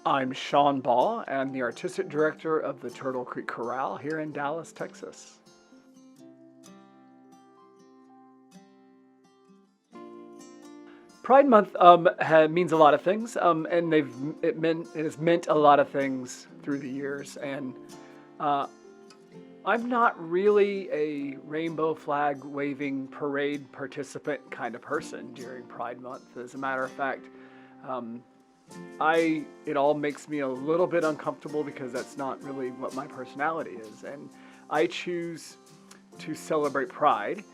I'm Sean Baugh, and the artistic director of the Turtle Creek Chorale here in Dallas, Texas. Pride Month means a lot of things, and it has meant a lot of things through the years. And uh, I'm not really a rainbow flag waving parade participant kind of person during Pride Month. As a matter of fact, um, it all makes me a little bit uncomfortable because that's not really what my personality is, and I choose to celebrate Pride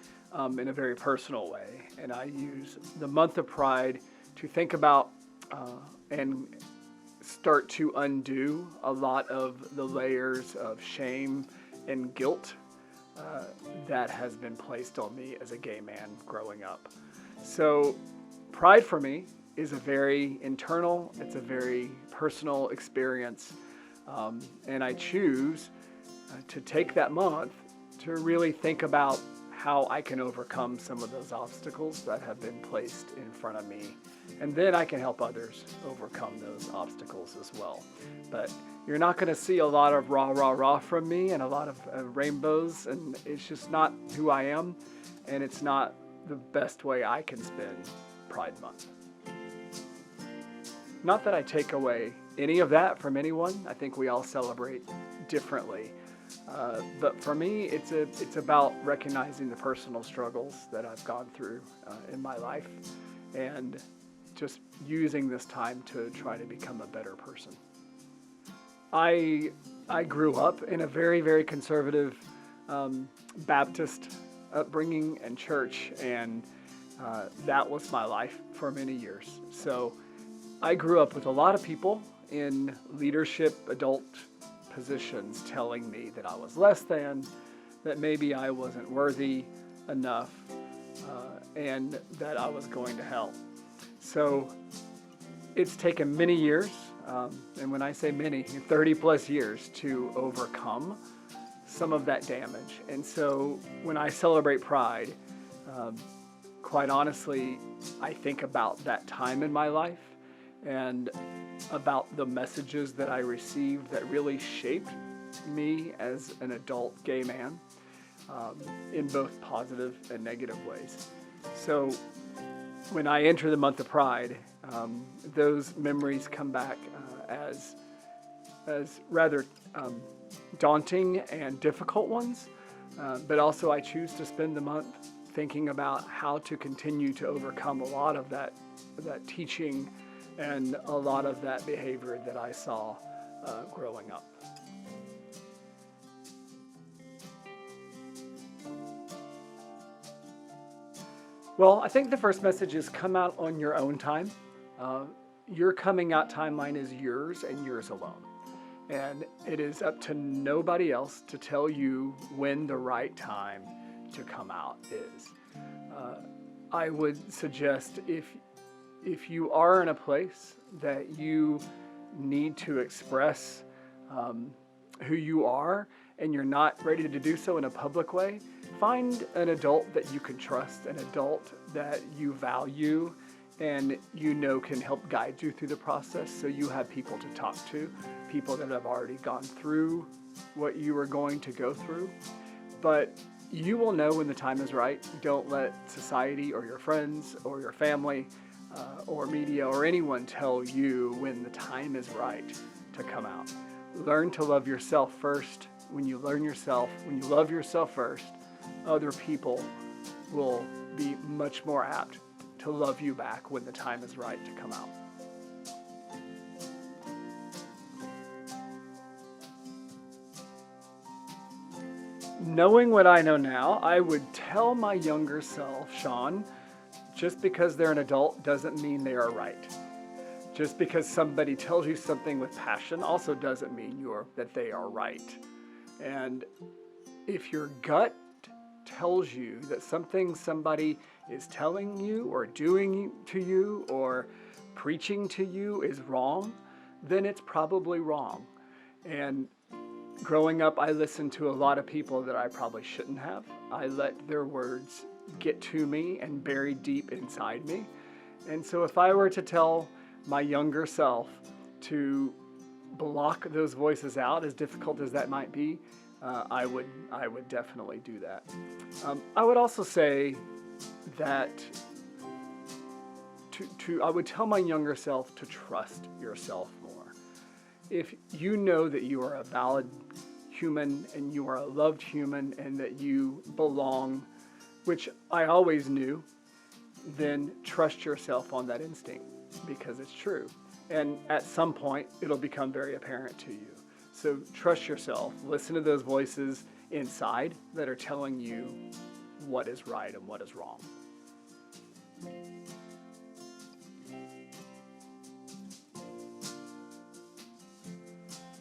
in a very personal way, and I use the month of Pride to think about and start to undo a lot of the layers of shame and guilt uh, that has been placed on me as a gay man growing up. So, Pride for me is a very internal, it's a very personal experience. And I choose to take that month to really think about how I can overcome some of those obstacles that have been placed in front of me. And then I can help others overcome those obstacles as well. But you're not going to see a lot of rah, rah, rah from me and a lot of rainbows. And it's just not who I am. And it's not the best way I can spend Pride Month. Not that I take away any of that from anyone. I think we all celebrate differently. But for me, it's about recognizing the personal struggles that I've gone through in my life and just using this time to try to become a better person. I grew up in a very, very conservative Baptist upbringing and church, and that was my life for many years. So I grew up with a lot of people in leadership, adult positions telling me that I was less than, that maybe I wasn't worthy enough, and that I was going to hell. So it's taken many years, and when I say many, 30 plus years to overcome some of that damage. And so when I celebrate Pride, quite honestly, I think about that time in my life and about the messages that I received that really shaped me as an adult gay man in both positive and negative ways. So when I enter the month of Pride, those memories come back as rather daunting and difficult ones, but also I choose to spend the month thinking about how to continue to overcome a lot of that teaching and a lot of that behavior that I saw growing up. Well, I think the first message is come out on your own time. Your coming out timeline is yours and yours alone. And it is up to nobody else to tell you when the right time to come out is. I would suggest if you are in a place that you need to express who you are and you're not ready to do so in a public way, find an adult that you can trust, an adult that you value and you know can help guide you through the process, so you have people to talk to, people that have already gone through what you are going to go through. But you will know when the time is right. Don't let society or your friends or your family or media or anyone tell you when the time is right to come out. Learn to love yourself first. When you love yourself first, other people will be much more apt to love you back when the time is right to come out. Knowing what I know now, I would tell my younger self, Sean, just because they're an adult doesn't mean they are right. Just because somebody tells you something with passion also doesn't mean that they are right. And if your gut tells you that something somebody is telling you or doing to you or preaching to you is wrong, then it's probably wrong. And growing up, I listened to a lot of people that I probably shouldn't have. I let their words get to me and bury deep inside me. And so if I were to tell my younger self to block those voices out, as difficult as that might be, I would definitely do that. I would also say that I would tell my younger self to trust yourself more. If you know that you are a valid human and you are a loved human and that you belong, which I always knew, then trust yourself on that instinct because it's true. And at some point, it'll become very apparent to you. So trust yourself. Listen to those voices inside that are telling you what is right and what is wrong.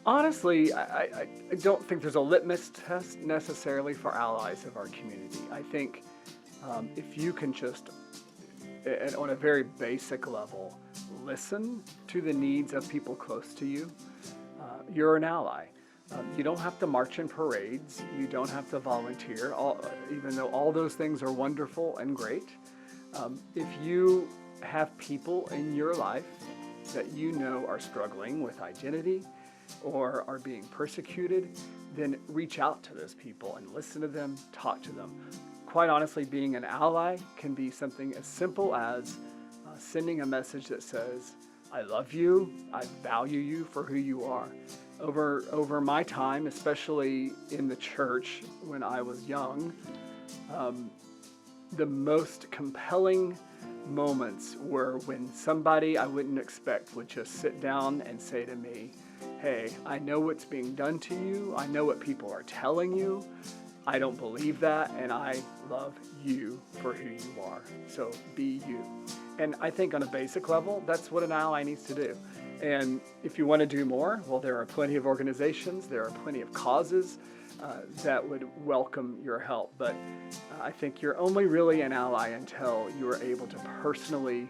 Honestly, I don't think there's a litmus test necessarily for allies of our community. I think if you can just, on a very basic level, listen to the needs of people close to you, you're an ally. You don't have to march in parades. You don't have to volunteer, even though all those things are wonderful and great. If you have people in your life that you know are struggling with identity or are being persecuted, then reach out to those people and listen to them, talk to them. Quite honestly, being an ally can be something as simple as sending a message that says, I love you, I value you for who you are. Over my time, especially in the church when I was young, the most compelling moments were when somebody I wouldn't expect would just sit down and say to me, hey, I know what's being done to you. I know what people are telling you. I don't believe that, and I love you for who you are. So be you. And I think on a basic level, that's what an ally needs to do. And if you want to do more, well, there are plenty of organizations, there are plenty of causes that would welcome your help. But I think you're only really an ally until you are able to personally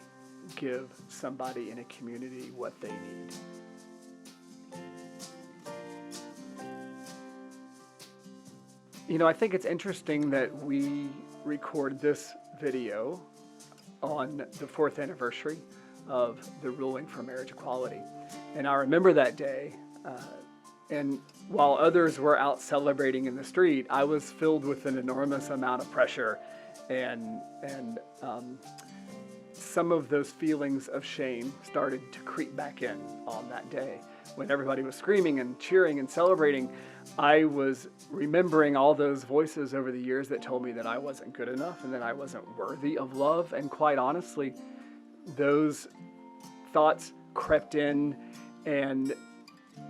give somebody in a community what they need. You know, I think it's interesting that we record this video on the 4th anniversary of the ruling for marriage equality. And I remember that day, and while others were out celebrating in the street, I was filled with an enormous amount of pressure and some of those feelings of shame started to creep back in on that day. When everybody was screaming and cheering and celebrating, I was remembering all those voices over the years that told me that I wasn't good enough and that I wasn't worthy of love. And quite honestly, those thoughts crept in and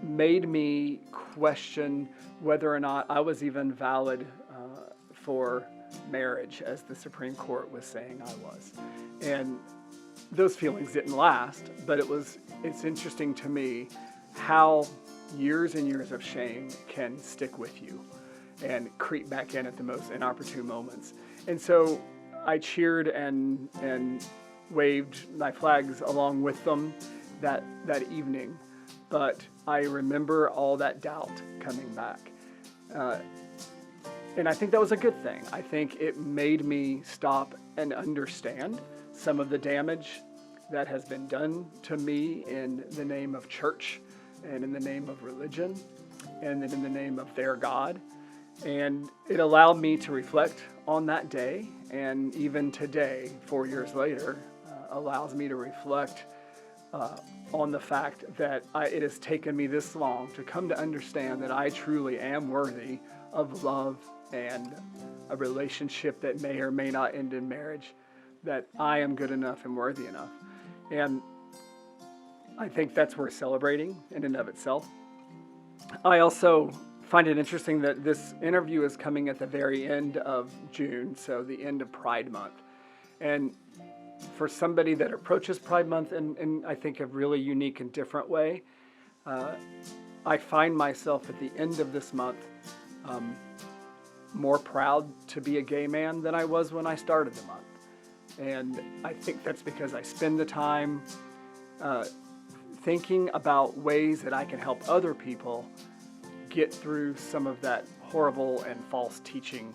made me question whether or not I was even valid for marriage, as the Supreme Court was saying I was. And those feelings didn't last, but it's interesting to me how years and years of shame can stick with you and creep back in at the most inopportune moments. And so I cheered and waved my flags along with them that evening. But I remember all that doubt coming back. And I think that was a good thing. I think it made me stop and understand some of the damage that has been done to me in the name of church and in the name of religion and in the name of their God. And it allowed me to reflect on that day, and even today, 4 years later, allows me to reflect on the fact that it has taken me this long to come to understand that I truly am worthy of love and a relationship that may or may not end in marriage, that I am good enough and worthy enough. And I think that's worth celebrating in and of itself. I also find it interesting that this interview is coming at the very end of June, so the end of Pride Month. And for somebody that approaches Pride Month in I think a really unique and different way, I find myself at the end of this month more proud to be a gay man than I was when I started the month. And I think that's because I spend the time thinking about ways that I can help other people get through some of that horrible and false teaching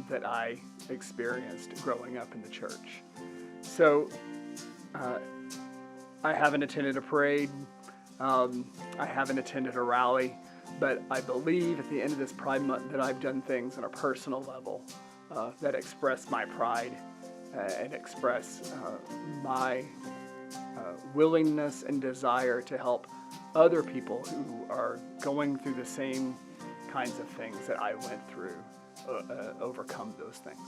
that I experienced growing up in the church. So I haven't attended a parade. I haven't attended a rally, but I believe at the end of this Pride Month that I've done things on a personal level that express my pride and express my willingness and desire to help other people who are going through the same kinds of things that I went through, overcome those things.